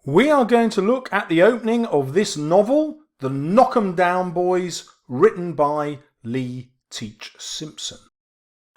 We are going to look at the opening of this novel, The Knock 'Em Down Boys, written by Lee Teach Simpson.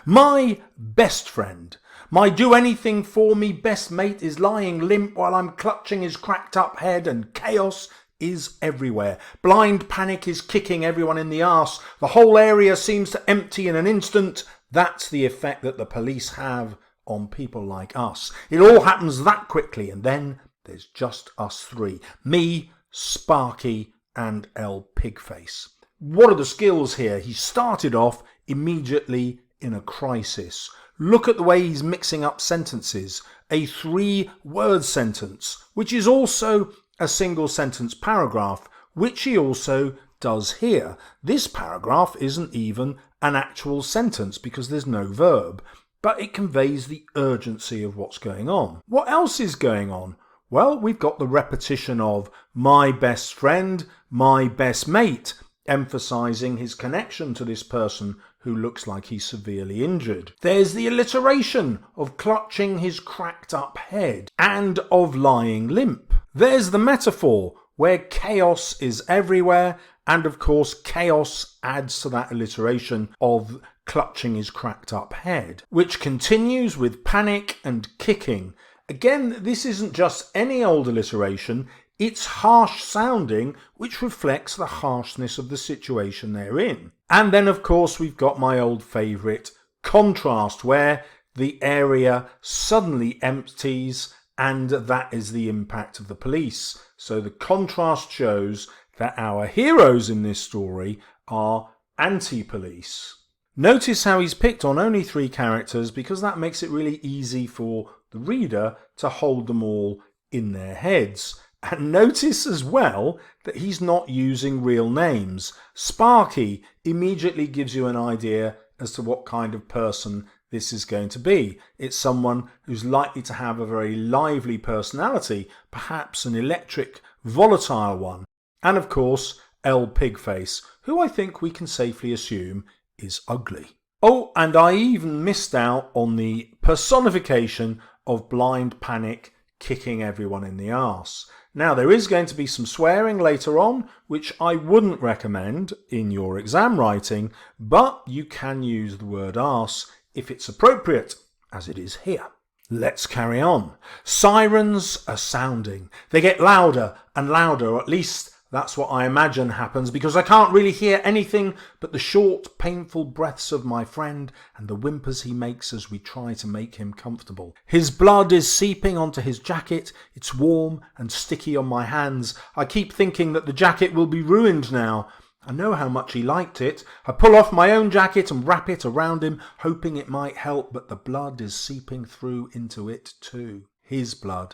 My best friend, my do-anything-for-me best mate is lying limp while I'm clutching his cracked-up head, and chaos is everywhere. Blind panic is kicking everyone in the arse. The whole area seems to empty in an instant. That's the effect that the police have on people like us. It all happens that quickly, and then there's just us three. Me, Sparky, and L. Pigface. What are the skills here? He started off immediately in a crisis. Look at the way he's mixing up sentences. A 3-word sentence, which is also a single sentence paragraph, which he also does here. This paragraph isn't even an actual sentence because there's no verb, but it conveys the urgency of what's going on. What else is going on? Well, we've got the repetition of my best friend, my best mate, emphasising his connection to this person who looks like he's severely injured. There's the alliteration of clutching his cracked up head and of lying limp. There's the metaphor where chaos is everywhere, and of course chaos adds to that alliteration of clutching his cracked up head, which continues with panic and kicking. Again, this isn't just any old alliteration, it's harsh sounding, which reflects the harshness of the situation they're in. And then of course we've got my old favourite, contrast, where the area suddenly empties, and that is the impact of the police. So the contrast shows that our heroes in this story are anti-police. Notice how he's picked on only 3 characters because that makes it really easy for the reader to hold them all in their heads. And notice as well that he's not using real names. Sparky immediately gives you an idea as to what kind of person this is going to be. It's someone who's likely to have a very lively personality, perhaps an electric, volatile one. And of course, L. Pigface, who I think we can safely assume is ugly. Oh, and I even missed out on the personification of blind panic kicking everyone in the arse. Now, there is going to be some swearing later on, which I wouldn't recommend in your exam writing, but you can use the word arse if it's appropriate, as it is here. Let's carry on. Sirens are sounding. They get louder and louder, or at least that's what I imagine happens, because I can't really hear anything but the short, painful breaths of my friend and the whimpers he makes as we try to make him comfortable. His blood is seeping onto his jacket. It's warm and sticky on my hands. I keep thinking that the jacket will be ruined now. I know how much he liked it. I pull off my own jacket and wrap it around him, hoping it might help, but the blood is seeping through into it too. His blood.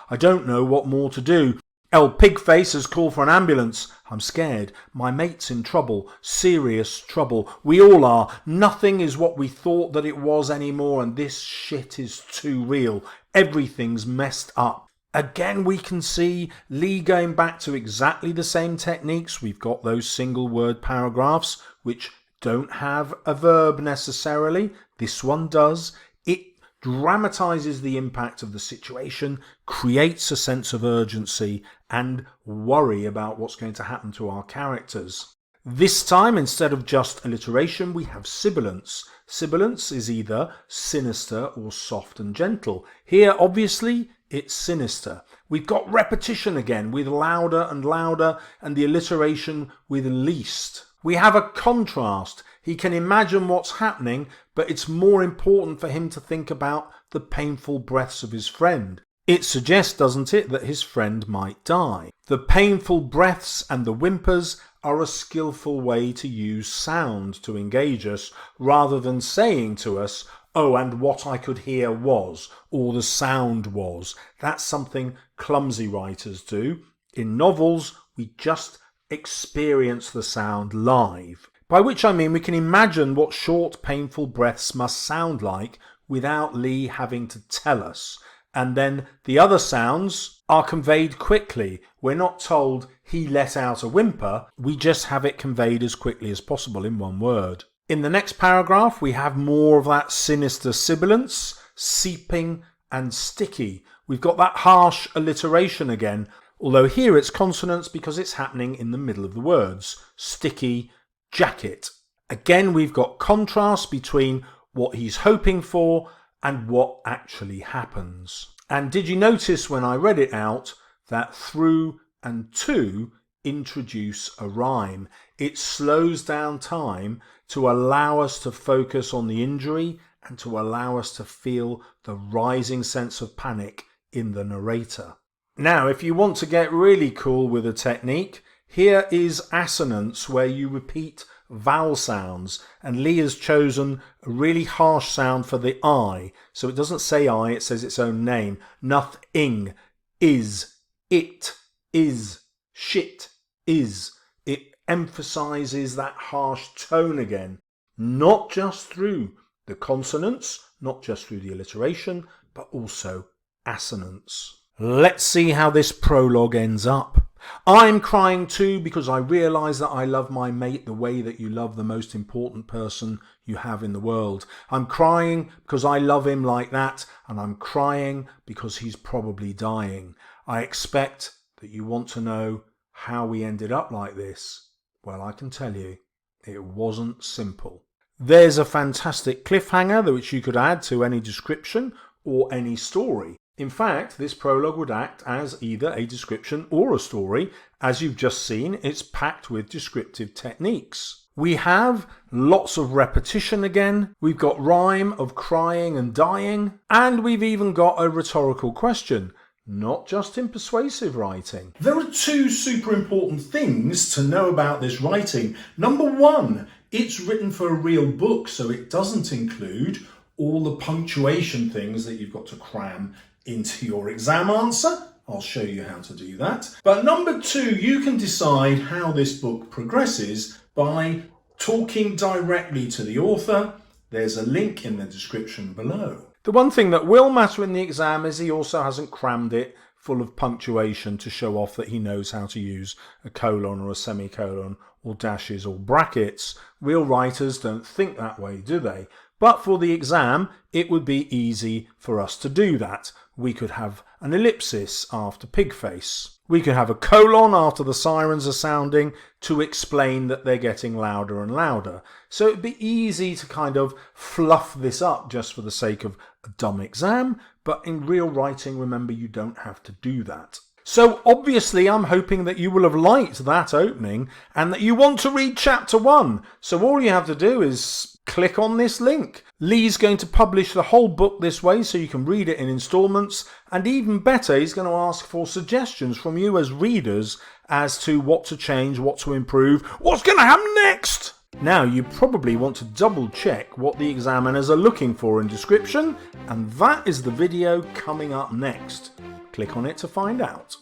I don't know what more to do. L. Pigface has called for an ambulance. I'm scared. My mate's in trouble. Serious trouble. We all are. Nothing is what we thought that it was anymore, and this shit is too real. Everything's messed up. Again, we can see Lee going back to exactly the same techniques. We've got those single word paragraphs, which don't have a verb necessarily. This one does. It dramatises the impact of the situation, creates a sense of urgency and worry about what's going to happen to our characters. This time, instead of just alliteration, we have sibilance. Sibilance is either sinister or soft and gentle. Here, obviously, it's sinister. We've got repetition again with louder and louder, and the alliteration with least. We have a contrast. He can imagine what's happening, but it's more important for him to think about the painful breaths of his friend. It suggests, doesn't it, that his friend might die. The painful breaths and the whimpers are a skillful way to use sound to engage us, rather than saying to us, oh, and what I could hear was, or the sound was. That's something clumsy writers do. In novels, we just experience the sound live. By which I mean we can imagine what short, painful breaths must sound like without Lee having to tell us. And then the other sounds are conveyed quickly. We're not told he let out a whimper. We just have it conveyed as quickly as possible in one word. In the next paragraph, we have more of that sinister sibilance, seeping and sticky. We've got that harsh alliteration again, although here it's consonants because it's happening in the middle of the words. Sticky jacket. Again, we've got contrast between what he's hoping for and what actually happens. And did you notice when I read it out that through and to introduce a rhyme? It slows down time to allow us to focus on the injury and to allow us to feel the rising sense of panic in the narrator. Now, if you want to get really cool with a technique, here is assonance, where you repeat vowel sounds, and Lee has chosen a really harsh sound for the I, so it doesn't say I, it says its own name. Nothing, is, it, is, shit, is. It emphasizes that harsh tone again, not just through the consonants, not just through the alliteration, but also assonance. Let's see how this prologue ends up. I'm crying too because I realise that I love my mate the way that you love the most important person you have in the world. I'm crying because I love him like that, and I'm crying because he's probably dying. I expect that you want to know how we ended up like this. Well, I can tell you, it wasn't simple. There's a fantastic cliffhanger which you could add to any description or any story. In fact, this prologue would act as either a description or a story. As you've just seen, it's packed with descriptive techniques. We have lots of repetition again. We've got rhyme of crying and dying. And we've even got a rhetorical question, not just in persuasive writing. There are two super important things to know about this writing. Number one, it's written for a real book, so it doesn't include all the punctuation things that you've got to cram into your exam answer. I'll show you how to do that. But number two, you can decide how this book progresses by talking directly to the author. There's a link in the description below. The one thing that will matter in the exam is he also hasn't crammed it full of punctuation to show off that he knows how to use a colon or a semicolon or dashes or brackets. Real writers don't think that way, do they? But for the exam, it would be easy for us to do that. We could have an ellipsis after pig face. We could have a colon after the sirens are sounding to explain that they're getting louder and louder. So it'd be easy to kind of fluff this up just for the sake of a dumb exam. But in real writing, remember, you don't have to do that. So obviously I'm hoping that you will have liked that opening and that you want to read chapter 1. So all you have to do is click on this link. Lee's going to publish the whole book this way so you can read it in installments, and even better, he's going to ask for suggestions from you as readers as to what to change, what to improve, what's going to happen next. Now you probably want to double check what the examiners are looking for in description, and that is the video coming up next. Click on it to find out.